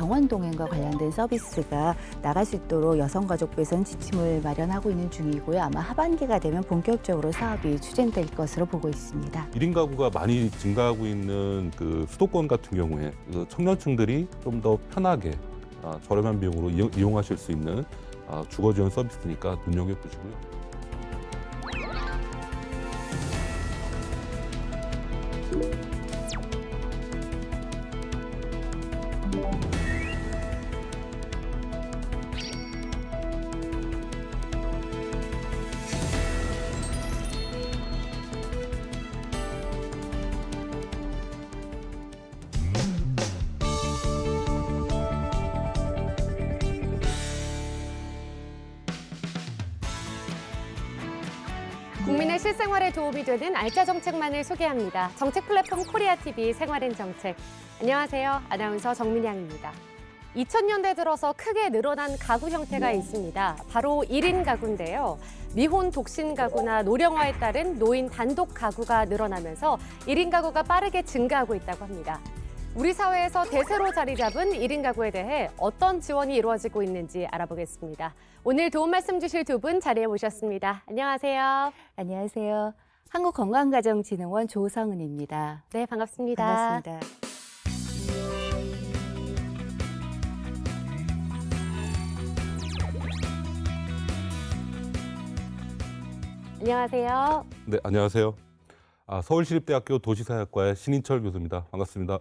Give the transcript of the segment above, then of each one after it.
병원 동행과 관련된 서비스가 나갈 수 있도록 여성가족부에서는 지침을 마련하고 있는 중이고요. 아마 하반기가 되면 본격적으로 사업이 추진될 것으로 보고 있습니다. 1인 가구가 많이 증가하고 있는 그 수도권 같은 경우에 그 청년층들이 좀 더 편하게 저렴한 비용으로 이용하실 수 있는 주거 지원 서비스니까 눈여겨보시고요. 국민의 실생활에 도움이 되는 알짜 정책만을 소개합니다. 정책 플랫폼 코리아TV 생활엔 정책. 안녕하세요. 아나운서 정민양입니다. 2000년대 들어서 크게 늘어난 가구 형태가 있습니다. 바로 1인 가구인데요. 미혼 독신 가구나 노령화에 따른 노인 단독 가구가 늘어나면서 1인 가구가 빠르게 증가하고 있다고 합니다. 우리 사회에서 대세로 자리 잡은 1인 가구에 대해 어떤 지원이 이루어지고 있는지 알아보겠습니다. 오늘 도움 말씀 주실 두 분 자리에 모셨습니다. 안녕하세요. 안녕하세요. 한국건강가정진흥원 조성은입니다. 네, 반갑습니다. 반갑습니다. 안녕하세요. 네, 안녕하세요. 서울시립대학교 도시사회학과의 신인철 교수입니다. 반갑습니다.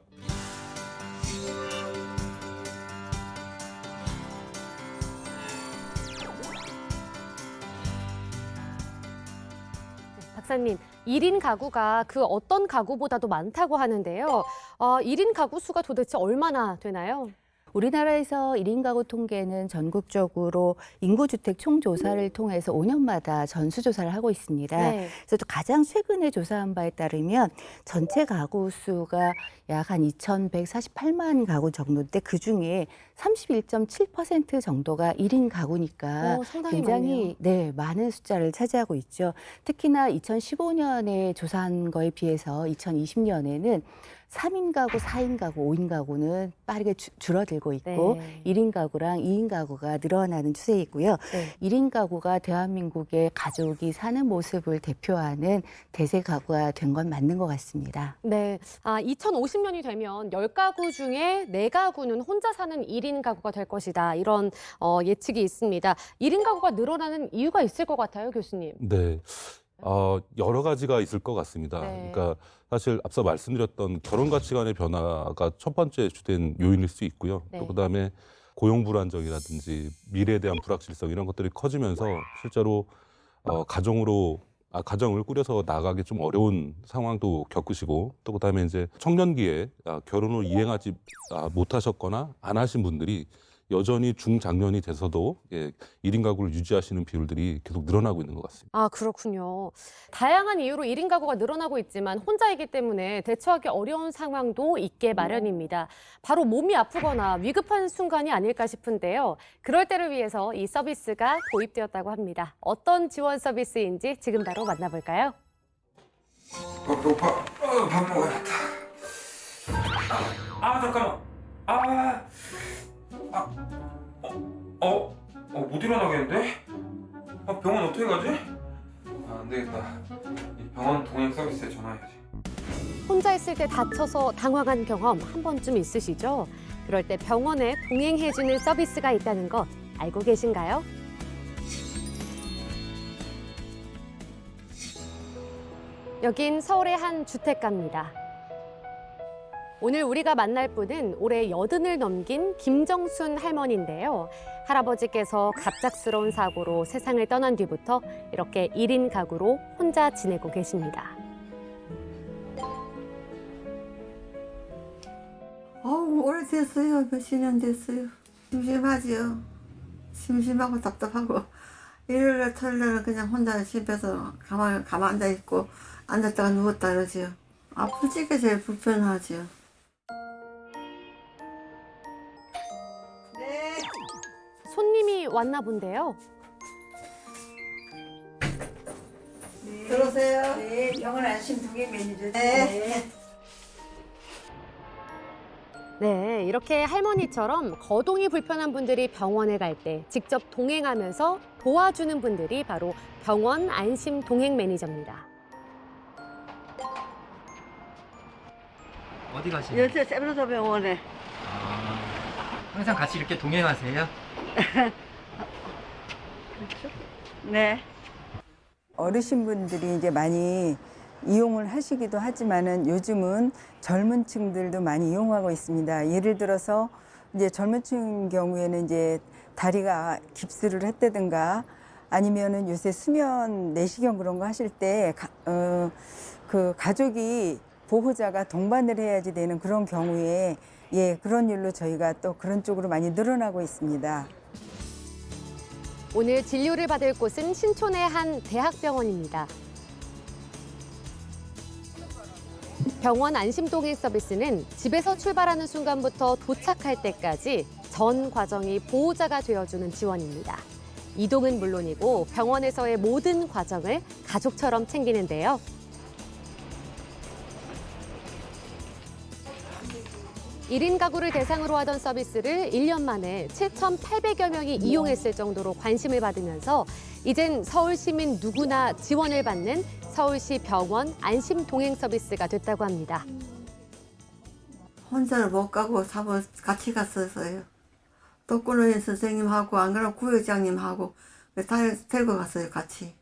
박사님, 1인 가구가 그 어떤 가구보다도 많다고 하는데요. 1인 가구 수가 도대체 얼마나 되나요? 우리나라에서 1인 가구 통계는 전국적으로 인구주택 총조사를 통해서 5년마다 전수조사를 하고 있습니다. 네. 그래서 또 가장 최근에 조사한 바에 따르면 전체 가구 수가 약 한 2,148만 가구 정도인데 그중에 31.7% 정도가 1인 가구니까 상당히 굉장히 많은 숫자를 차지하고 있죠. 특히나 2015년에 조사한 거에 비해서 2020년에는 3인 가구, 4인 가구, 5인 가구는 빠르게 줄어들고 있고 네. 1인 가구랑 2인 가구가 늘어나는 추세이고요. 네. 1인 가구가 대한민국의 가족이 사는 모습을 대표하는 대세 가구가 된 건 맞는 것 같습니다. 네. 2050년이 되면 10가구 중에 4가구는 혼자 사는 1인 가구가 될 것이다. 이런 예측이 있습니다. 1인 가구가 늘어나는 이유가 있을 것 같아요, 교수님. 네. 여러 가지가 있을 것 같습니다. 네. 그러니까 사실 앞서 말씀드렸던 결혼 가치관의 변화가 첫 번째 주된 요인일 수 있고요. 네. 또 그다음에 고용 불안정이라든지 미래에 대한 불확실성 이런 것들이 커지면서 실제로 가정을 꾸려서 나가기 좀 어려운 상황도 겪으시고 또 그다음에 이제 청년기에 결혼을 이행하지 못하셨거나 안 하신 분들이 여전히 중장년이 돼서도 1인 가구를 유지하시는 비율들이 계속 늘어나고 있는 것 같습니다. 그렇군요. 다양한 이유로 1인 가구가 늘어나고 있지만 혼자이기 때문에 대처하기 어려운 상황도 있게 마련입니다. 바로 몸이 아프거나 위급한 순간이 아닐까 싶은데요. 그럴 때를 위해서 이 서비스가 도입되었다고 합니다. 어떤 지원 서비스인지 지금 바로 만나볼까요? 배고파. 밥 먹어야겠다. 잠깐만. 못 일어나겠는데? 병원 어떻게 가지? 안 되겠다. 이 병원 동행 서비스에 전화해야지. 혼자 있을 때 다쳐서 당황한 경험 한 번쯤 있으시죠? 그럴 때 병원에 동행해주는 서비스가 있다는 것 알고 계신가요? 여긴 서울의 한 주택가입니다. 오늘 우리가 만날 분은 올해 80을 넘긴 김정순 할머니인데요. 할아버지께서 갑작스러운 사고로 세상을 떠난 뒤부터 이렇게 1인 가구로 혼자 지내고 계십니다. 오래됐어요. 몇십 년 됐어요. 심심하지요. 심심하고 답답하고 일요일날 토요일날은 그냥 혼자 집에서 가만 앉아있고 앉았다가 누웠다 그러지요. 아프지가 제일 불편하지요. 손님이 왔나 본데요. 들어오세요. 네, 병원 안심 2개 매니저. 네. 네, 이렇게 할머니처럼 거동이 불편한 분들이 병원에 갈 때 직접 동행하면서 도와주는 분들이 바로 병원 안심 동행 매니저입니다. 어디 가시나요? 요새 세브란스 병원에. 아, 항상 같이 이렇게 동행하세요? 네. 어르신분들이 이제 많이 이용을 하시기도 하지만은 요즘은 젊은 층들도 많이 이용하고 있습니다. 예를 들어서 이제 젊은 층 경우에는 이제 다리가 깁스를 했다든가 아니면은 요새 수면 내시경 그런 거 하실 때 그 가족이 보호자가 동반을 해야지 되는 그런 경우에 그런 일로 저희가 또 그런 쪽으로 많이 늘어나고 있습니다. 오늘 진료를 받을 곳은 신촌의 한 대학병원입니다. 병원 안심동행 서비스는 집에서 출발하는 순간부터 도착할 때까지 전 과정이 보호자가 되어주는 지원입니다. 이동은 물론이고 병원에서의 모든 과정을 가족처럼 챙기는데요. 일 인 가구를 대상으로 하던 서비스를 1년 만에 7,800여 명이 이용했을 정도로 관심을 받으면서 이젠 서울 시민 누구나 지원을 받는 서울시 병원 안심 동행 서비스가 됐다고 합니다. 혼자는 못 가고 사번 같이 갔었어요. 독거노인 선생님하고 안 그러면 구역장님하고 다 데리고 갔어요, 같이.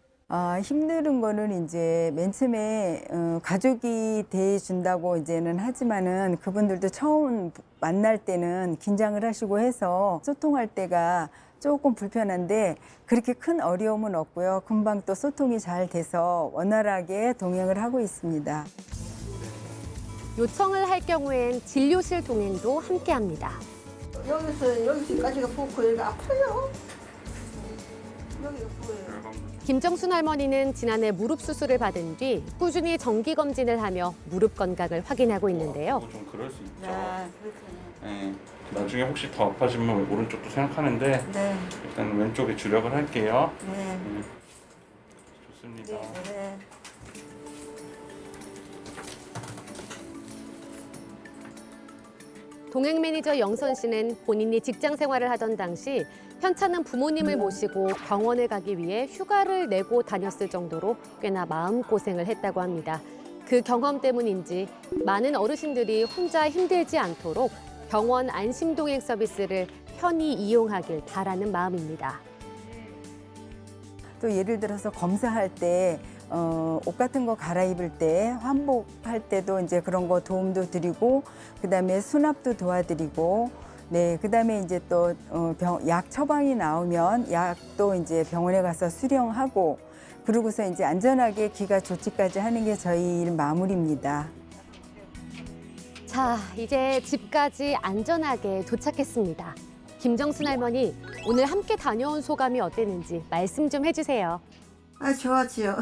힘든 거는 이제 맨 처음에 가족이 대해준다고 이제는 하지만은 그분들도 처음 만날 때는 긴장을 하시고 해서 소통할 때가 조금 불편한데 그렇게 큰 어려움은 없고요. 금방 또 소통이 잘 돼서 원활하게 동행을 하고 있습니다. 요청을 할 경우엔 진료실 동행도 함께합니다. 여기서까지가 붓고 여기가 아파요. 여기가 부어요. 김정순 할머니는 지난해 무릎 수술을 받은 뒤 꾸준히 정기 검진을 하며 무릎 건강을 확인하고 있는데요. 좀 그럴 수 있죠. 네, 그렇군요. 네. 나중에 혹시 더 아파지면 오른쪽도 생각하는데 네, 일단 왼쪽에 주력을 할게요. 네, 좋습니다. 네. 동행 매니저 영선 씨는 본인이 직장 생활을 하던 당시 편찮은 부모님을 모시고 병원에 가기 위해 휴가를 내고 다녔을 정도로 꽤나 마음고생을 했다고 합니다. 그 경험 때문인지 많은 어르신들이 혼자 힘들지 않도록 병원 안심동행 서비스를 편히 이용하길 바라는 마음입니다. 또 예를 들어서 검사할 때 옷 같은 거 갈아입을 때 환복할 때도 이제 그런 거 도움도 드리고 그다음에 수납도 도와드리고 네 그다음에 이제 또 약 처방이 나오면 약도 이제 병원에 가서 수령하고 그러고서 이제 안전하게 귀가 조치까지 하는 게 저희 일 마무리입니다. 자, 이제 집까지 안전하게 도착했습니다. 김정순 할머니, 오늘 함께 다녀온 소감이 어땠는지 말씀 좀 해주세요. 좋았지요.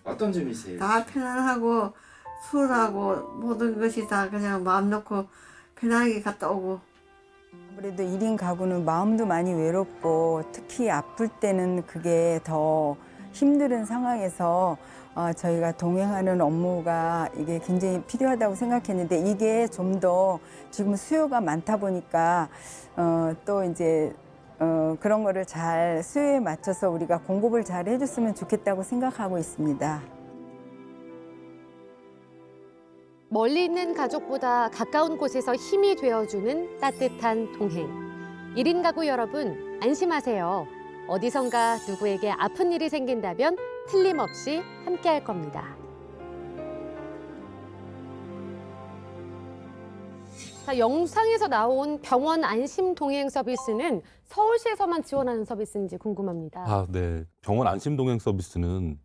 어떤 점이세요? 다 편안하고 술하고 모든 것이 다 그냥 마음 놓고 편하게 갔다 오고. 아무래도 1인 가구는 마음도 많이 외롭고 특히 아플 때는 그게 더 힘든 상황에서 저희가 동행하는 업무가 이게 굉장히 필요하다고 생각했는데 이게 좀 더 지금 수요가 많다 보니까 또 이제 그런 거를 잘 수요에 맞춰서 우리가 공급을 잘 해줬으면 좋겠다고 생각하고 있습니다. 멀리 있는 가족보다 가까운 곳에서 힘이 되어주는 따뜻한 동행. 1인 가구 여러분, 안심하세요. 어디선가 누구에게 아픈 일이 생긴다면 틀림없이 함께할 겁니다. 자, 영상에서 나온 병원 안심 동행 서비스는 서울시에서만 지원하는 서비스인지 궁금합니다. 네. 병원 안심 동행 서비스는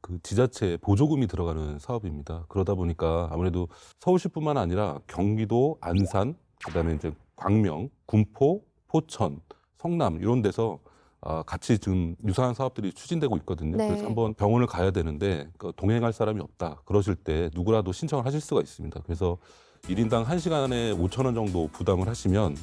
그 지자체 보조금이 들어가는 사업입니다. 그러다 보니까 아무래도 서울시뿐만 아니라 경기도, 안산, 그다음에 이제 광명, 군포, 포천, 성남 이런 데서 같이 지금 유사한 사업들이 추진되고 있거든요. 네. 그래서 한번 병원을 가야 되는데 동행할 사람이 없다. 그러실 때 누구라도 신청을 하실 수가 있습니다. 그래서 1인당 1시간에 5,000원 정도 부담을 하시면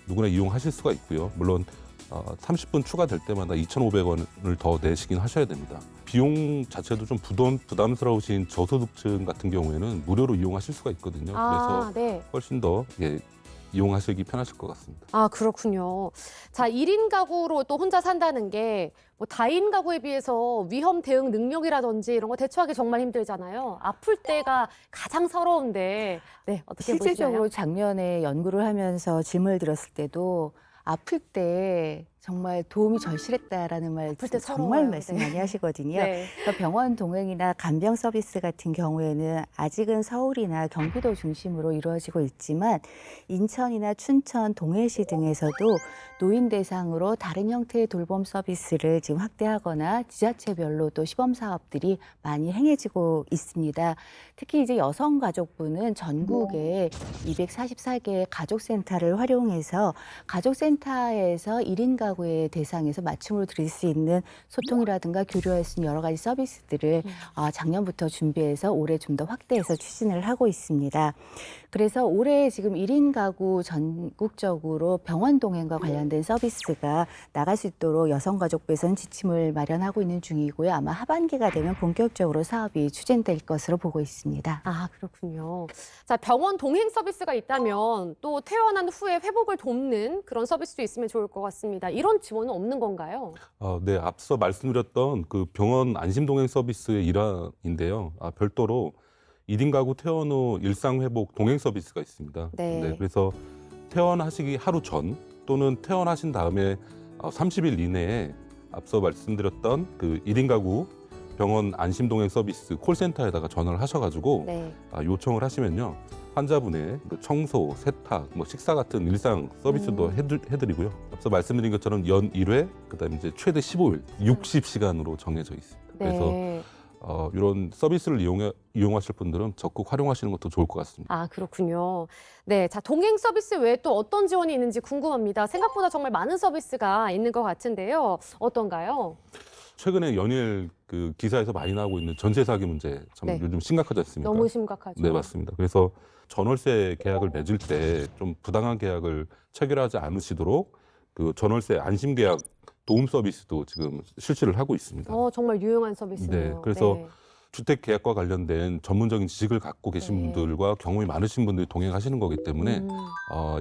누구나 이용하실 수가 있고요. 물론 30분 추가될 때마다 2,500원을 더 내시긴 하셔야 됩니다. 비용 자체도 좀 부담스러우신 저소득층 같은 경우에는 무료로 이용하실 수가 있거든요. 아, 그래서 네. 훨씬 더 이용하시기 편하실 것 같습니다. 아, 그렇군요. 자, 1인 가구로 또 혼자 산다는 게 뭐 다인 가구에 비해서 위험 대응 능력이라든지 이런 거 대처하기 정말 힘들잖아요. 아플 때가 가장 서러운데, 네, 어떻게 실질적으로 보시나요? 작년에 연구를 하면서 질문을 들었을 때도 아플 때 정말 도움이 절실했다라는 말 아플 때 정말 서러워요. 말씀 네. 많이 하시거든요. 네. 그러니까 병원 동행이나 간병 서비스 같은 경우에는 아직은 서울이나 경기도 중심으로 이루어지고 있지만 인천이나 춘천, 동해시 등에서도 노인 대상으로 다른 형태의 돌봄 서비스를 지금 확대하거나 지자체별로 또 시범 사업들이 많이 행해지고 있습니다. 특히 이제 여성가족부는 전국에 244개의 가족센터를 활용해서 가족센터에서 1인 가구의 대상에서 맞춤으로 드릴 수 있는 소통이라든가 교류할 수 있는 여러 가지 서비스들을 작년부터 준비해서 올해 좀 더 확대해서 추진을 하고 있습니다. 그래서 올해 지금 1인 가구 전국적으로 병원 동행과 관련된 서비스가 나갈 수 있도록 여성가족부에서는 지침을 마련하고 있는 중이고요. 아마 하반기가 되면 본격적으로 사업이 추진될 것으로 보고 있습니다. 아, 그렇군요. 자, 병원 동행 서비스가 있다면 또 퇴원한 후에 회복을 돕는 그런 서비스도 있으면 좋을 것 같습니다. 이런 지원은 없는 건가요? 네, 앞서 말씀드렸던 그 병원 안심동행 서비스의 일환인데요. 별도로 1인 가구 퇴원 후 일상회복 동행 서비스가 있습니다. 네. 그래서 퇴원하시기 하루 전 또는 퇴원하신 다음에 30일 이내에 앞서 말씀드렸던 그 1인 가구 병원 안심동행 서비스 콜센터에다가 전화를 하셔가지고 네. 요청을 하시면요. 환자분의 그 청소, 세탁, 뭐 식사 같은 일상 서비스도 해드리고요. 앞서 말씀드린 것처럼 연 1회, 그다음에 이제 최대 15일, 60시간으로 정해져 있습니다. 그래서 네. 이런 서비스를 이용하실 분들은 적극 활용하시는 것도 좋을 것 같습니다. 아, 그렇군요. 네, 자, 동행 서비스 외에 또 어떤 지원이 있는지 궁금합니다. 생각보다 정말 많은 서비스가 있는 것 같은데요. 어떤가요? 최근에 연일 그 기사에서 많이 나오고 있는 전세 사기 문제 참 네. 요즘 심각하지 않습니까? 너무 심각하죠. 네, 맞습니다. 그래서 전월세 계약을 맺을 때 좀 부당한 계약을 체결하지 않으시도록 그 전월세 안심 계약 도움 서비스도 지금 실시를 하고 있습니다. 정말 유용한 서비스네요. 네, 그래서 네. 주택 계약과 관련된 전문적인 지식을 갖고 계신 네. 분들과 경험이 많으신 분들이 동행하시는 거기 때문에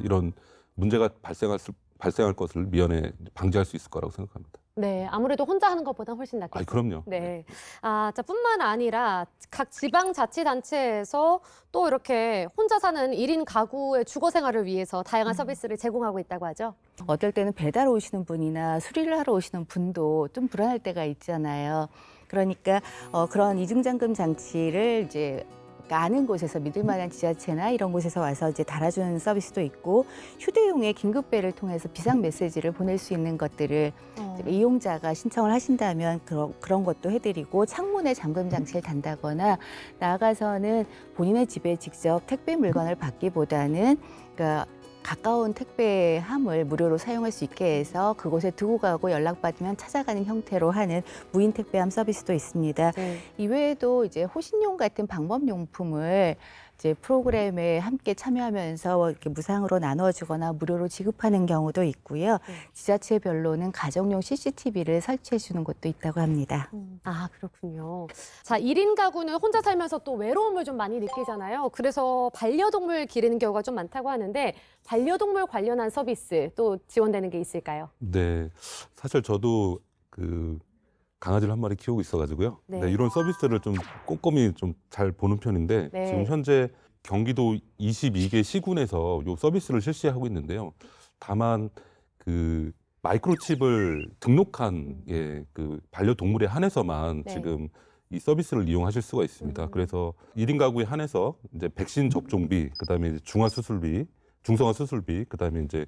이런 문제가 발생할 것을 미연에 방지할 수 있을 거라고 생각합니다. 네, 아무래도 혼자 하는 것보다 훨씬 낫겠죠. 그럼요. 네. 자, 뿐만 아니라 각 지방자치단체에서 또 이렇게 혼자 사는 1인 가구의 주거 생활을 위해서 다양한 서비스를 제공하고 있다고 하죠. 어떨 때는 배달 오시는 분이나 수리를 하러 오시는 분도 좀 불안할 때가 있잖아요. 그러니까 그런 이중잠금 장치를 이제 아는 곳에서 믿을 만한 지자체나 이런 곳에서 와서 이제 달아주는 서비스도 있고 휴대용의 긴급배를 통해서 비상 메시지를 보낼 수 있는 것들을 이용자가 신청을 하신다면 그런 것도 해드리고 창문에 잠금 장치를 단다거나 나아가서는 본인의 집에 직접 택배 물건을 받기보다는 그러니까 가까운 택배함을 무료로 사용할 수 있게 해서 그곳에 두고 가고 연락받으면 찾아가는 형태로 하는 무인 택배함 서비스도 있습니다. 네. 이외에도 이제 호신용 같은 방법용품을 이제 프로그램에 함께 참여하면서 이렇게 무상으로 나눠주거나 무료로 지급하는 경우도 있고요. 지자체별로는 가정용 CCTV를 설치해 주는 곳도 있다고 합니다. 아, 그렇군요. 자, 1인 가구는 혼자 살면서 또 외로움을 좀 많이 느끼잖아요. 그래서 반려동물 기르는 경우가 좀 많다고 하는데 반려동물 관련한 서비스 또 지원되는 게 있을까요? 네, 사실 저도 그 강아지를 한 마리 키우고 있어가지고요. 네. 네, 이런 서비스를 좀 꼼꼼히 좀 잘 보는 편인데 네. 지금 현재 경기도 22개 시군에서 이 서비스를 실시하고 있는데요. 다만 그 마이크로칩을 등록한 그 반려동물에 한해서만 네. 지금 이 서비스를 이용하실 수가 있습니다. 그래서 1인 가구에 한해서 이제 백신 접종비, 그다음에 이제 중성화 수술비, 그다음에 이제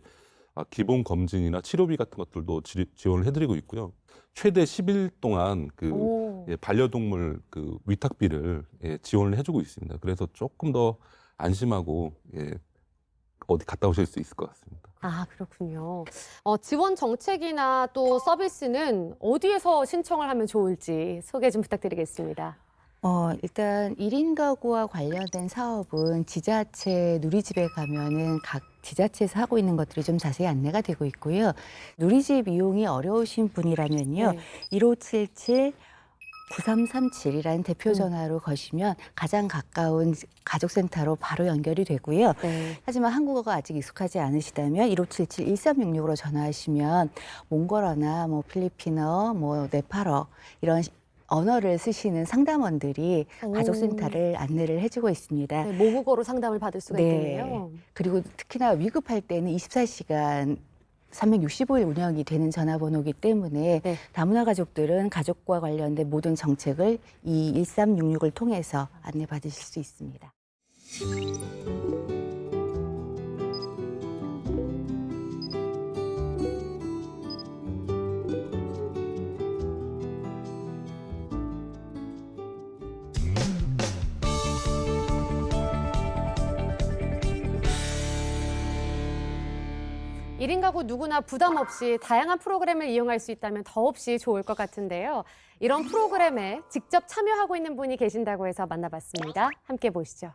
기본 검진이나 치료비 같은 것들도 지원을 해드리고 있고요. 최대 10일 동안 반려동물 그 위탁비를 지원을 해주고 있습니다. 그래서 조금 더 안심하고 어디 갔다 오실 수 있을 것 같습니다. 아, 그렇군요. 지원 정책이나 또 서비스는 어디에서 신청을 하면 좋을지 소개 좀 부탁드리겠습니다. 일단 1인 가구와 관련된 사업은 지자체 누리집에 가면은 각 지자체에서 하고 있는 것들이 좀 자세히 안내가 되고 있고요. 누리집 이용이 어려우신 분이라면요. 네. 1577 9337이라는 대표 전화로 거시면 가장 가까운 가족센터로 바로 연결이 되고요. 네. 하지만 한국어가 아직 익숙하지 않으시다면 1577-1366으로 전화하시면 몽골어나 뭐 필리핀어, 뭐 네팔어 이런 언어를 쓰시는 상담원들이 가족센터를 안내를 해주고 있습니다. 네, 모국어로 상담을 받을 수가 네. 있겠네요. 그리고 특히나 위급할 때는 24시간 365일 운영이 되는 전화번호이기 때문에 네. 다문화 가족들은 가족과 관련된 모든 정책을 이 1366을 통해서 안내받으실 수 있습니다. 일 1인 가구 누구나 부담 없이 다양한 프로그램을 이용할 수 있다면 더없이 좋을 것 같은데요. 이런 프로그램에 직접 참여하고 있는 분이 계신다고 해서 만나봤습니다. 함께 보시죠.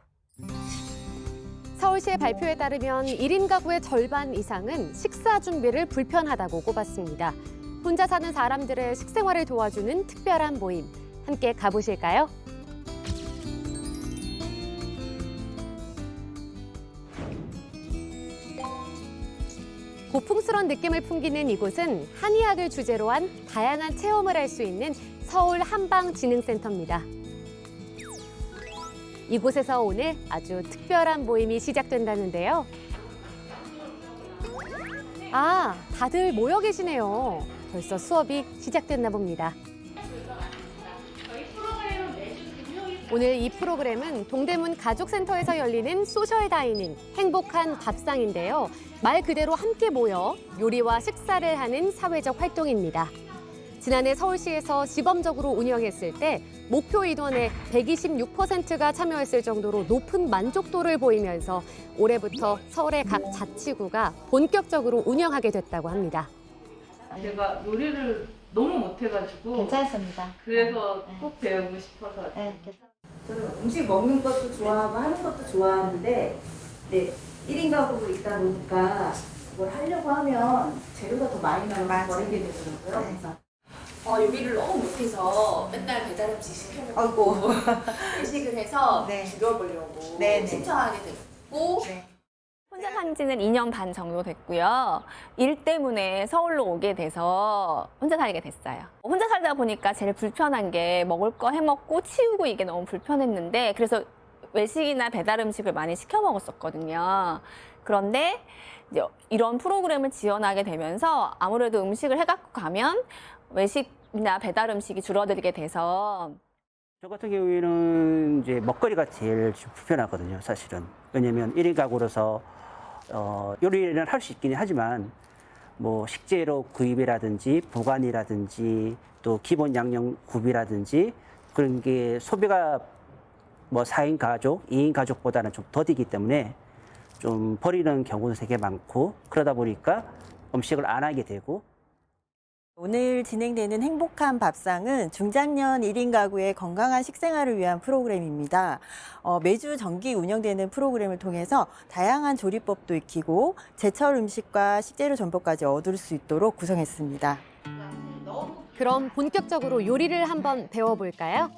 서울시의 발표에 따르면 1인 가구의 절반 이상은 식사 준비를 불편하다고 꼽았습니다. 혼자 사는 사람들의 식생활을 도와주는 특별한 모임. 함께 가보실까요? 고풍스러운 느낌을 풍기는 이곳은 한의학을 주제로 한 다양한 체험을 할 수 있는 서울 한방진흥센터입니다. 이곳에서 오늘 아주 특별한 모임이 시작된다는데요. 아, 다들 모여 계시네요. 벌써 수업이 시작됐나 봅니다. 오늘 이 프로그램은 동대문 가족센터에서 열리는 소셜 다이닝, 행복한 밥상인데요. 말 그대로 함께 모여 요리와 식사를 하는 사회적 활동입니다. 지난해 서울시에서 시범적으로 운영했을 때 목표 인원의 126%가 참여했을 정도로 높은 만족도를 보이면서 올해부터 서울의 각 자치구가 본격적으로 운영하게 됐다고 합니다. 제가 요리를 너무 못해가지고 괜찮습니다. 그래서 꼭 배우고 싶어서. 네, 저는 음식 먹는 것도 좋아하고 하는 것도 좋아하는데 네, 1인 가구로 있다 보니까 뭘 하려고 하면 재료가 더 많이 나와서 버리게 되더라고요. 그래서 요리를 너무 못해서 맨날 배달 음식 시켜먹고 외식을 해서 줄여보려고 신청하게 됐고 혼자 산 지는 2년 반 정도 됐고요. 일 때문에 서울로 오게 돼서 혼자 살게 됐어요. 혼자 살다 보니까 제일 불편한 게 먹을 거 해먹고 치우고 이게 너무 불편했는데 그래서 외식이나 배달 음식을 많이 시켜 먹었었거든요. 그런데 이제 이런 프로그램을 지원하게 되면서 아무래도 음식을 해갖고 가면 외식이나 배달 음식이 줄어들게 돼서 저 같은 경우에는 이제 먹거리가 제일 좀 불편하거든요, 사실은. 왜냐면 1인 가구로서 요리를 할 수 있긴 하지만 뭐 식재료 구입이라든지 보관이라든지 또 기본 양념 구비라든지 그런 게 소비가 뭐 4인 가족, 2인 가족보다는 좀 더디기 때문에 좀 버리는 경우도 되게 많고 그러다 보니까 음식을 안 하게 되고 오늘 진행되는 행복한 밥상은 중장년 1인 가구의 건강한 식생활을 위한 프로그램입니다. 매주 정기 운영되는 프로그램을 통해서 다양한 조리법도 익히고 제철 음식과 식재료 정보까지 얻을 수 있도록 구성했습니다. 그럼 본격적으로 요리를 한번 배워볼까요?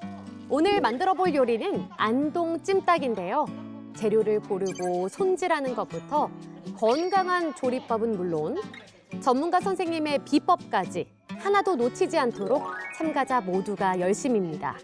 오늘 만들어 볼 요리는 안동 찜닭인데요. 재료를 고르고 손질하는 것부터 건강한 조리법은 물론 전문가 선생님의 비법까지 하나도 놓치지 않도록 참가자 모두가 열심입니다.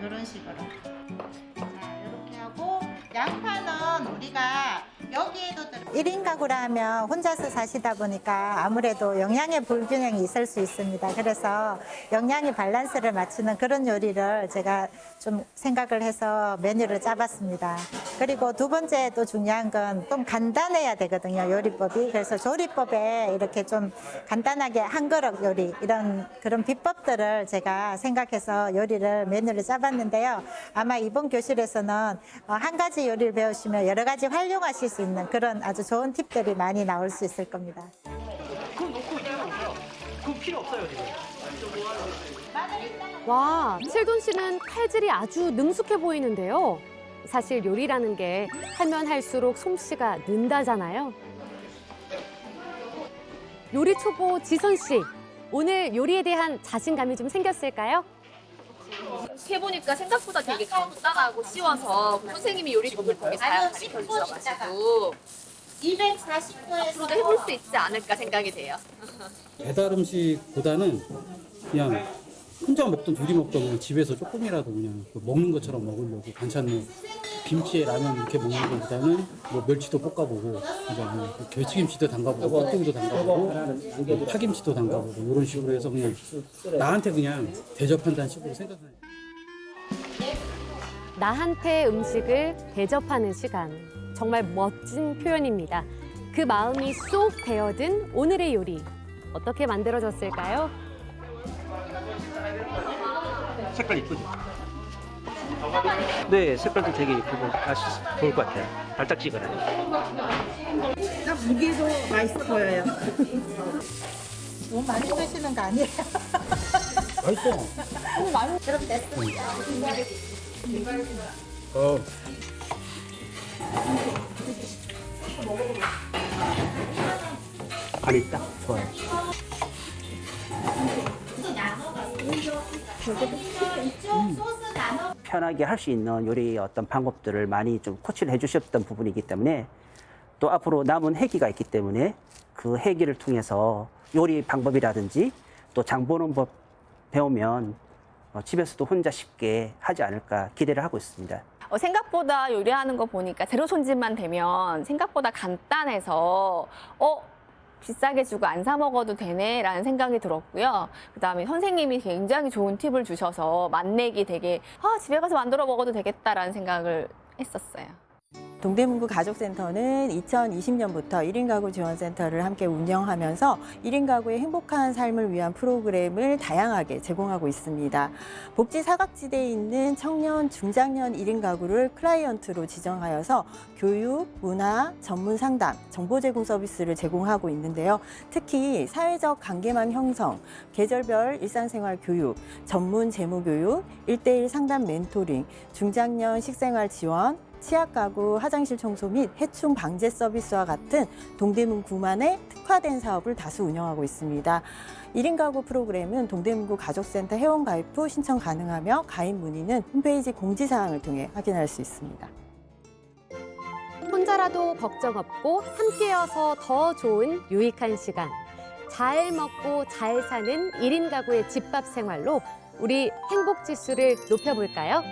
이런 식으로. 자, 이렇게 하고 양파는 우리가 여기에도 1인 가구라면 혼자서 사시다 보니까 아무래도 영양의 불균형이 있을 수 있습니다. 그래서 영양의 밸런스를 맞추는 그런 요리를 제가 좀 생각을 해서 메뉴를 짜봤습니다. 그리고 두 번째 또 중요한 건 좀 간단해야 되거든요, 요리법이. 그래서 조리법에 이렇게 좀 간단하게 한 그릇 요리 이런 그런 비법들을 제가 생각해서 요리를 메뉴를 짜봤는데요. 아마 이번 교실에서는 한 가지 요리를 배우시면 여러 가지 활용하실 수 있는 그런 아주 좋은 팁들이 많이 나올 수 있을 겁니다. 그거 필요 없어요, 지금. 와, 칠돈 씨는 칼질이 아주 능숙해 보이는데요. 사실 요리라는 게 하면 할수록 솜씨가 는다잖아요. 요리 초보 지선 씨, 오늘 요리에 대한 자신감이 좀 생겼을까요? 해보니까 생각보다 되게 간단하고 쉬워서 선생님이 요리 도움을 되게 잘 가르쳐 주셔가지고 240도에서 앞으로도 해볼 수 있지 않을까 생각이 돼요. 배달 음식보다는 그냥 혼자 먹던 둘이 먹던 그냥 집에서 조금이라도 그냥 먹는 것처럼 먹으려고 반찬 뭐 김치에 라면 이렇게 먹는 것보다는 뭐 멸치도 볶아보고 그냥 뭐 멸치김치도 담가보고 깍두기도 담가보고 뭐 파김치도 담가보고 이런 식으로 해서 그냥 나한테 그냥 대접한다는 식으로 생각해요. 나한테 음식을 대접하는 시간. 정말 멋진 표현입니다. 그 마음이 쏙 배어든 오늘의 요리. 어떻게 만들어졌을까요? 색깔 이쁘죠? 네, 색깔도 되게 이쁘고 아주 좋을 것 같아요. 달짝지근해요. 무게도 맛있어 보여요. 너무 많이 드시는 거 아니에요? 맛있어. 그럼 됐습니다. 간이 딱 좋아요. 편하게 할 수 있는 요리의 어떤 방법들을 많이 좀 코치를 해주셨던 부분이기 때문에 또 앞으로 남은 회기가 있기 때문에 그 회기를 통해서 요리 방법이라든지 또 장 보는 법 배우면 집에서도 혼자 쉽게 하지 않을까 기대를 하고 있습니다. 생각보다 요리하는 거 보니까 재료 손질만 되면 생각보다 간단해서 비싸게 주고 안 사 먹어도 되네라는 생각이 들었고요. 그다음에 선생님이 굉장히 좋은 팁을 주셔서 맛내기 되게 집에 가서 만들어 먹어도 되겠다라는 생각을 했었어요. 동대문구 가족센터는 2020년부터 1인 가구 지원센터를 함께 운영하면서 1인 가구의 행복한 삶을 위한 프로그램을 다양하게 제공하고 있습니다. 복지 사각지대에 있는 청년, 중장년 1인 가구를 클라이언트로 지정하여서 교육, 문화, 전문 상담, 정보 제공 서비스를 제공하고 있는데요. 특히 사회적 관계망 형성, 계절별 일상생활 교육, 전문 재무 교육, 1:1 상담 멘토링, 중장년 식생활 지원, 치약 가구, 화장실 청소 및 해충 방제 서비스와 같은 동대문구만의 특화된 사업을 다수 운영하고 있습니다. 1인 가구 프로그램은 동대문구 가족센터 회원가입 후 신청 가능하며 가입 문의는 홈페이지 공지사항을 통해 확인할 수 있습니다. 혼자라도 걱정 없고 함께여서 더 좋은 유익한 시간. 잘 먹고 잘 사는 1인 가구의 집밥 생활로 우리 행복 지수를 높여볼까요?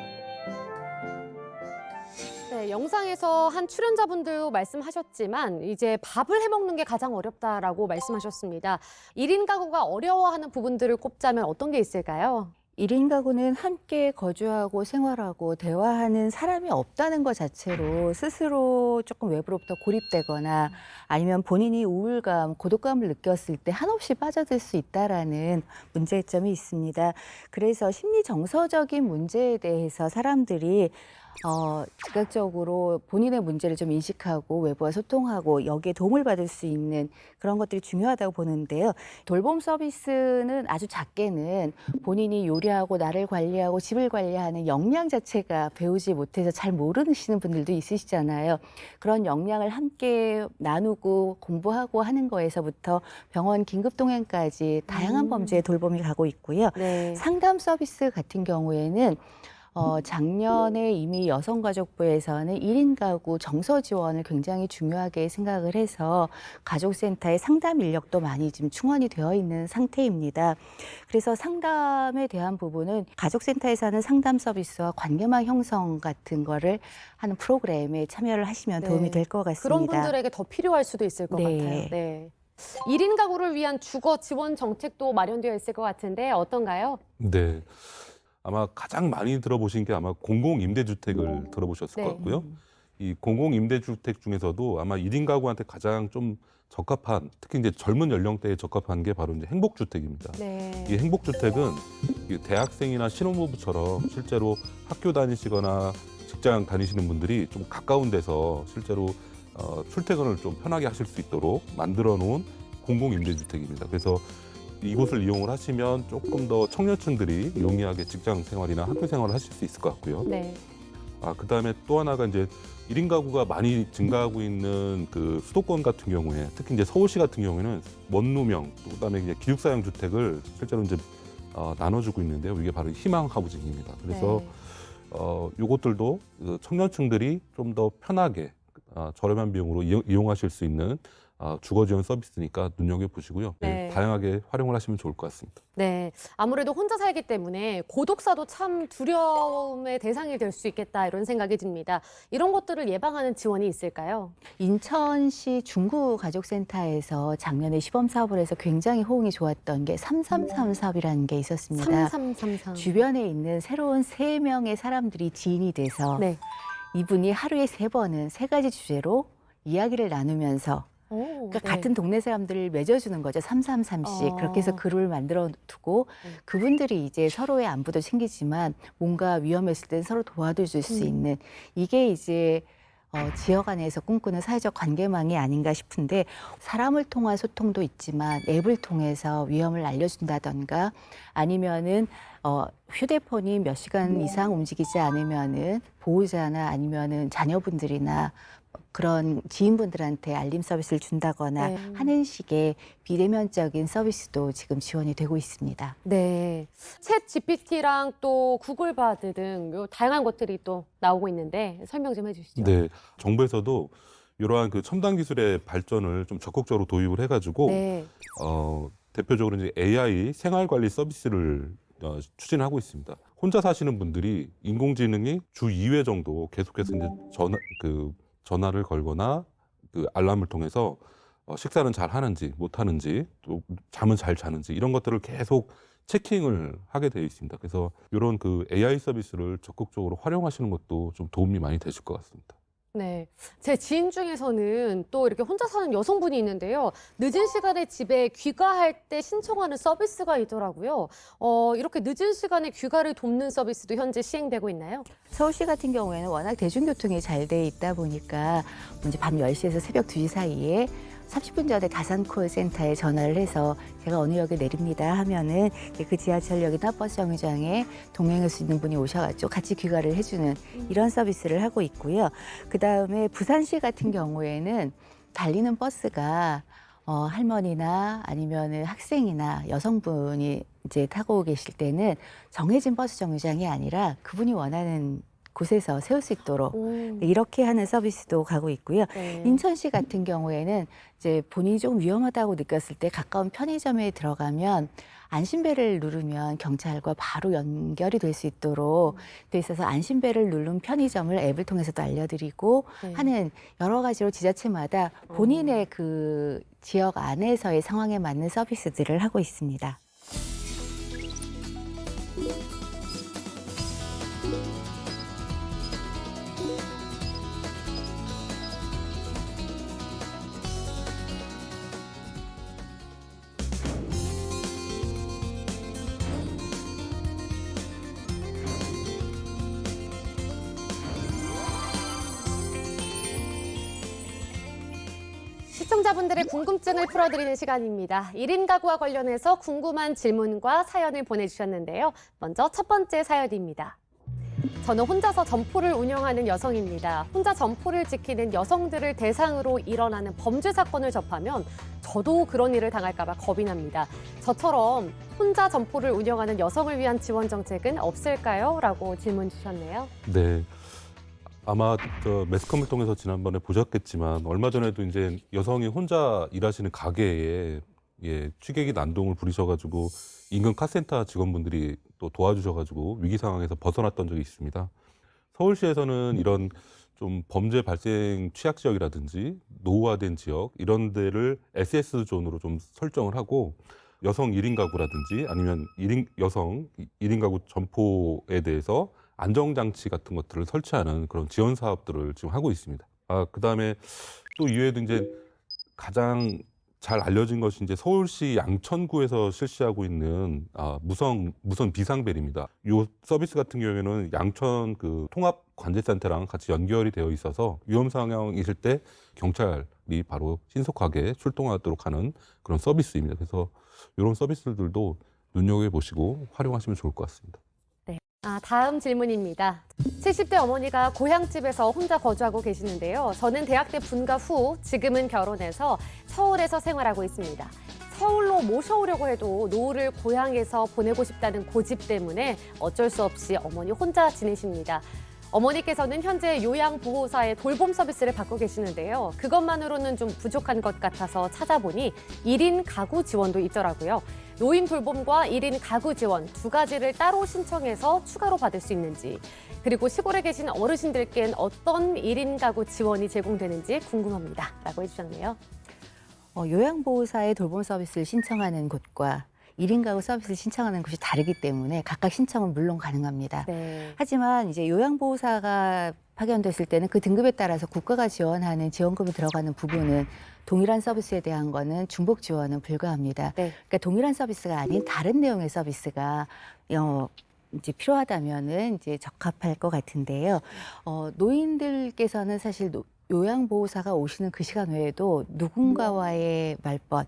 네, 영상에서 한 출연자분도 말씀하셨지만 이제 밥을 해먹는 게 가장 어렵다라고 말씀하셨습니다. 1인 가구가 어려워하는 부분들을 꼽자면 어떤 게 있을까요? 1인 가구는 함께 거주하고 생활하고 대화하는 사람이 없다는 것 자체로 스스로 조금 외부로부터 고립되거나 아니면 본인이 우울감, 고독감을 느꼈을 때 한없이 빠져들 수 있다라는 문제점이 있습니다. 그래서 심리 정서적인 문제에 대해서 사람들이 즉각적으로 본인의 문제를 좀 인식하고 외부와 소통하고 여기에 도움을 받을 수 있는 그런 것들이 중요하다고 보는데요. 돌봄 서비스는 아주 작게는 본인이 요리하고 나를 관리하고 집을 관리하는 역량 자체가 배우지 못해서 잘 모르시는 분들도 있으시잖아요. 그런 역량을 함께 나누고 공부하고 하는 거에서부터 병원 긴급동행까지 다양한 범주의 돌봄이 가고 있고요. 네. 상담 서비스 같은 경우에는 작년에 이미 여성가족부에서는 1인 가구 정서 지원을 굉장히 중요하게 생각을 해서 가족센터의 상담 인력도 많이 지금 충원이 되어 있는 상태입니다. 그래서 상담에 대한 부분은 가족센터에서 하는 상담 서비스와 관계망 형성 같은 거를 하는 프로그램에 참여를 하시면 도움이 될 것 같습니다. 그런 분들에게 더 필요할 수도 있을 것 같아요. 네. 1인 가구를 위한 주거 지원 정책도 마련되어 있을 것 같은데 어떤가요? 네. 아마 가장 많이 들어보신 게 아마 공공임대주택을 들어보셨을 것 같고요. 이 공공임대주택 중에서도 아마 1인 가구한테 가장 좀 적합한, 특히 이제 젊은 연령대에 적합한 게 바로 이제 행복주택입니다. 네. 이 행복주택은 이 대학생이나 신혼부부처럼 실제로 학교 다니시거나 직장 다니시는 분들이 좀 가까운 데서 실제로 출퇴근을 좀 편하게 하실 수 있도록 만들어 놓은 공공임대주택입니다. 그래서 이곳을 이용을 하시면 조금 더 청년층들이 용이하게 직장 생활이나 학교 생활을 하실 수 있을 것 같고요. 네. 그다음에 또 하나가 이제 1인 가구가 많이 증가하고 있는 그 수도권 같은 경우에 특히 이제 서울시 같은 경우에는 원룸형, 그다음에 이제 기숙사형 주택을 실제로 이제 나눠주고 있는데요. 이게 바로 희망 하우징입니다. 그래서 요것들도 청년층들이 좀 더 편하게 저렴한 비용으로 이용하실 수 있는 주거 지원 서비스니까 눈여겨보시고요. 네. 다양하게 활용을 하시면 좋을 것 같습니다. 네, 아무래도 혼자 살기 때문에 고독사도 참 두려움의 대상이 될 수 있겠다 이런 생각이 듭니다. 이런 것들을 예방하는 지원이 있을까요? 인천시 중구가족센터에서 작년에 시범 사업을 해서 굉장히 호응이 좋았던 게 333 사업이라는 게 있었습니다. 3333. 주변에 있는 새로운 3명의 사람들이 지인이 돼서 이분이 하루에 3번은 3가지 주제로 이야기를 나누면서 그러니까 같은 동네 사람들을 맺어주는 거죠. 333씩. 그렇게 해서 그룹을 만들어 두고 그분들이 이제 서로의 안부도 챙기지만 뭔가 위험했을 땐 서로 도와줄 수 있는 이게 이제 지역 안에서 꿈꾸는 사회적 관계망이 아닌가 싶은데 사람을 통한 소통도 있지만 앱을 통해서 위험을 알려준다던가 아니면은 휴대폰이 몇 시간 이상 움직이지 않으면은 보호자나 아니면은 자녀분들이나 그런 지인분들한테 알림 서비스를 준다거나 하는 식의 비대면적인 서비스도 지금 지원이 되고 있습니다. 네, 챗 GPT랑 또 구글 바드 등 다양한 것들이 또 나오고 있는데 설명 좀 해주시죠. 네, 정부에서도 이러한 그 첨단 기술의 발전을 좀 적극적으로 도입을 해가지고 대표적으로 이제 AI 생활 관리 서비스를 추진하고 있습니다. 혼자 사시는 분들이 인공지능이 주 2회 정도 계속해서 이제 전화를 걸거나 그 알람을 통해서 식사는 잘 하는지 못 하는지 또 잠은 잘 자는지 이런 것들을 계속 체킹을 하게 되어 있습니다. 그래서 이런 그 AI 서비스를 적극적으로 활용하시는 것도 좀 도움이 많이 되실 것 같습니다. 네, 제 지인 중에서는 또 이렇게 혼자 사는 여성분이 있는데요. 늦은 시간에 집에 귀가할 때 신청하는 서비스가 있더라고요. 이렇게 늦은 시간에 귀가를 돕는 서비스도 현재 시행되고 있나요? 서울시 같은 경우에는 워낙 대중교통이 잘 돼 있다 보니까 이제 밤 10시에서 새벽 2시 사이에 30분 전에 가산콜센터에 전화를 해서 제가 어느 역에 내립니다 하면은 그 지하철역이나 버스 정류장에 동행할 수 있는 분이 오셔가지고 같이 귀가를 해주는 이런 서비스를 하고 있고요. 그 다음에 부산시 같은 경우에는 달리는 버스가 할머니나 아니면은 학생이나 여성분이 이제 타고 계실 때는 정해진 버스 정류장이 아니라 그분이 원하는 곳에서 세울 수 있도록 이렇게 하는 서비스도 가고 있고요. 인천시 같은 경우에는 이제 본인이 좀 위험하다고 느꼈을 때 가까운 편의점에 들어가면 안심벨을 누르면 경찰과 바로 연결이 될 수 있도록 돼 있어서 안심벨을 누른 편의점을 앱을 통해서도 알려드리고 하는 여러 가지로 지자체마다 본인의 그 지역 안에서의 상황에 맞는 서비스들을 하고 있습니다. 시청자분들의 궁금증을 풀어드리는 시간입니다. 1인 가구와 관련해서 궁금한 질문과 사연을 보내주셨는데요. 먼저 첫 번째 사연입니다. 저는 혼자서 점포를 운영하는 여성입니다. 혼자 점포를 지키는 여성들을 대상으로 일어나는 범죄 사건을 접하면 저도 그런 일을 당할까 봐 겁이 납니다. 저처럼 혼자 점포를 운영하는 여성을 위한 지원 정책은 없을까요? 라고 질문 주셨네요. 네. 아마 매스컴을 통해서 지난번에 보셨겠지만 얼마 전에도 이제 여성이 혼자 일하시는 가게에 취객이 난동을 부리셔가지고 인근 카센터 직원분들이 또 도와주셔가지고 위기 상황에서 벗어났던 적이 있습니다. 서울시에서는 이런 좀 범죄 발생 취약 지역이라든지 노후화된 지역 이런 데를 SS 존으로 좀 설정을 하고 여성 1인 가구라든지 아니면 여성 1인 가구 점포에 대해서 안정장치 같은 것들을 설치하는 그런 지원 사업들을 지금 하고 있습니다. 그다음에 또 이외에도 이제 가장 잘 알려진 것이 이제 서울시 양천구에서 실시하고 있는 무선 비상벨입니다. 이 서비스 같은 경우에는 양천 그 통합 관제센터랑 같이 연결이 되어 있어서 위험 상황이실 때 경찰이 바로 신속하게 출동하도록 하는 그런 서비스입니다. 그래서 이런 서비스들도 눈여겨보시고 활용하시면 좋을 것 같습니다. 다음 질문입니다. 70대 어머니가 고향집에서 혼자 거주하고 계시는데요. 저는 대학 때 분가 후 지금은 결혼해서 서울에서 생활하고 있습니다. 서울로 모셔오려고 해도 노후를 고향에서 보내고 싶다는 고집 때문에 어쩔 수 없이 어머니 혼자 지내십니다. 어머니께서는 현재 요양보호사의 돌봄 서비스를 받고 계시는데요. 그것만으로는 좀 부족한 것 같아서 찾아보니 1인 가구 지원도 있더라고요. 노인 돌봄과 1인 가구 지원 두 가지를 따로 신청해서 추가로 받을 수 있는지, 그리고 시골에 계신 어르신들께는 어떤 1인 가구 지원이 제공되는지 궁금합니다. 라고 해주셨네요. 요양보호사의 돌봄 서비스를 신청하는 곳과 1인 가구 서비스를 신청하는 곳이 다르기 때문에 각각 신청은 물론 가능합니다. 네. 하지만 이제 요양보호사가 파견됐을 때는 그 등급에 따라서 국가가 지원하는 지원금이 들어가는 부분은 동일한 서비스에 대한 거는 중복 지원은 불가합니다. 네. 그러니까 동일한 서비스가 아닌 다른 내용의 서비스가 이제 필요하다면은 이제 적합할 것 같은데요. 노인들께서는 사실 요양보호사가 오시는 그 시간 외에도 누군가와의 말벗,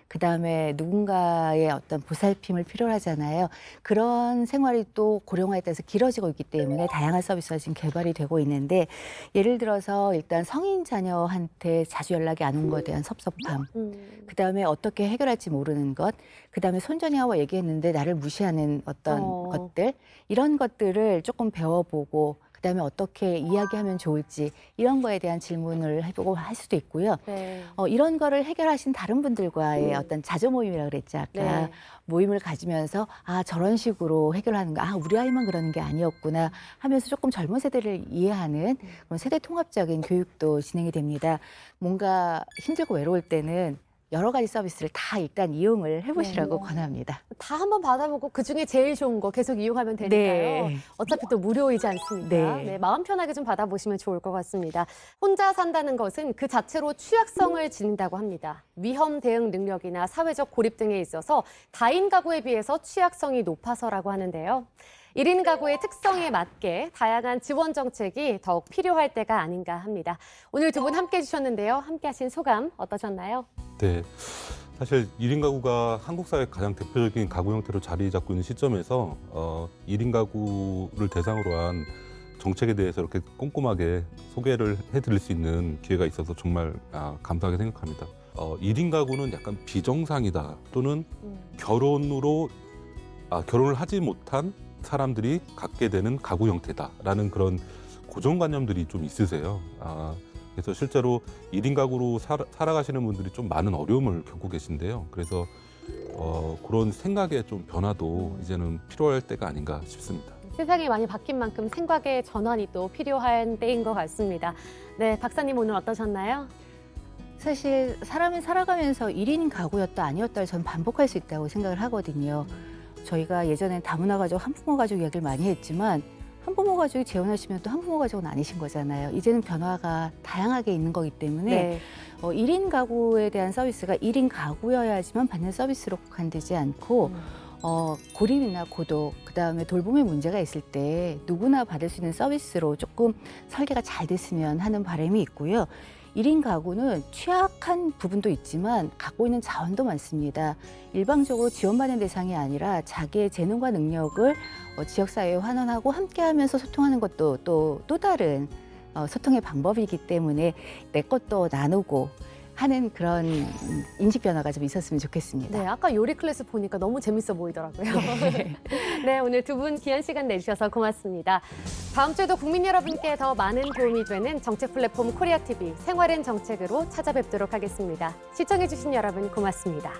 그다음에 누군가의 어떤 보살핌을 필요로 하잖아요. 그런 생활이 또 고령화에 따라서 길어지고 있기 때문에 다양한 서비스가 지금 개발이 되고 있는데, 예를 들어서 일단 성인 자녀한테 자주 연락이 안 온 것에 대한 섭섭함, 그다음에 어떻게 해결할지 모르는 것, 그다음에 손자녀와 얘기했는데 나를 무시하는 어떤 것들, 이런 것들을 조금 배워보고 그다음에 어떻게 이야기하면 좋을지 이런 거에 대한 질문을 해보고 할 수도 있고요. 네. 이런 거를 해결하신 다른 분들과의 어떤 자조 모임이라고 그랬죠, 아까. 네. 모임을 가지면서 저런 식으로 해결하는 거, 우리 아이만 그러는 게 아니었구나 하면서 조금 젊은 세대를 이해하는 그런 세대 통합적인 교육도 진행이 됩니다. 뭔가 힘들고 외로울 때는 여러 가지 서비스를 다 일단 이용을 해보시라고 권합니다. 다 한번 받아보고 그중에 제일 좋은 거 계속 이용하면 되니까요. 네. 어차피 또 무료이지 않습니까? 네. 네, 마음 편하게 좀 받아보시면 좋을 것 같습니다. 혼자 산다는 것은 그 자체로 취약성을 지닌다고 합니다. 위험 대응 능력이나 사회적 고립 등에 있어서 다인 가구에 비해서 취약성이 높아서라고 하는데요. 1인 가구의 특성에 맞게 다양한 지원 정책이 더욱 필요할 때가 아닌가 합니다. 오늘 두 분 함께 해주셨는데요. 함께 하신 소감 어떠셨나요? 네. 사실 1인 가구가 한국 사회의 가장 대표적인 가구 형태로 자리 잡고 있는 시점에서 1인 가구를 대상으로 한 정책에 대해서 이렇게 꼼꼼하게 소개를 해드릴 수 있는 기회가 있어서 정말 감사하게 생각합니다. 1인 가구는 약간 비정상이다, 또는 결혼을 하지 못한 사람들이 갖게 되는 가구 형태다라는 그런 고정관념들이 좀 있으세요. 그래서 실제로 1인 가구로 살아가시는 분들이 좀 많은 어려움을 겪고 계신데요. 그래서 그런 생각의 좀 변화도 이제는 필요할 때가 아닌가 싶습니다. 세상이 많이 바뀐 만큼 생각의 전환이 또 필요한 때인 것 같습니다. 네, 박사님 오늘 어떠셨나요? 사실 사람이 살아가면서 1인 가구였다 아니었다를 저는 반복할 수 있다고 생각을 하거든요. 저희가 예전엔 다문화 가족, 한부모 가족 이야기를 많이 했지만 한부모 가족이 재혼하시면 또 한부모 가족은 아니신 거잖아요. 이제는 변화가 다양하게 있는 거기 때문에 네. 1인 가구에 대한 서비스가 1인 가구여야지만 받는 서비스로 국한되지 않고 고립이나 고독, 그다음에 돌봄의 문제가 있을 때 누구나 받을 수 있는 서비스로 조금 설계가 잘 됐으면 하는 바람이 있고요. 1인 가구는 취약한 부분도 있지만 갖고 있는 자원도 많습니다. 일방적으로 지원받는 대상이 아니라 자기의 재능과 능력을 지역사회에 환원하고 함께하면서 소통하는 것도 또 다른 소통의 방법이기 때문에 내 것도 나누고 하는 그런 인식 변화가 좀 있었으면 좋겠습니다. 네, 아까 요리 클래스 보니까 너무 재밌어 보이더라고요. 네, 오늘 두 분 귀한 시간 내주셔서 고맙습니다. 다음 주에도 국민 여러분께 더 많은 도움이 되는 정책 플랫폼 코리아TV 생활엔 정책으로 찾아뵙도록 하겠습니다. 시청해주신 여러분 고맙습니다.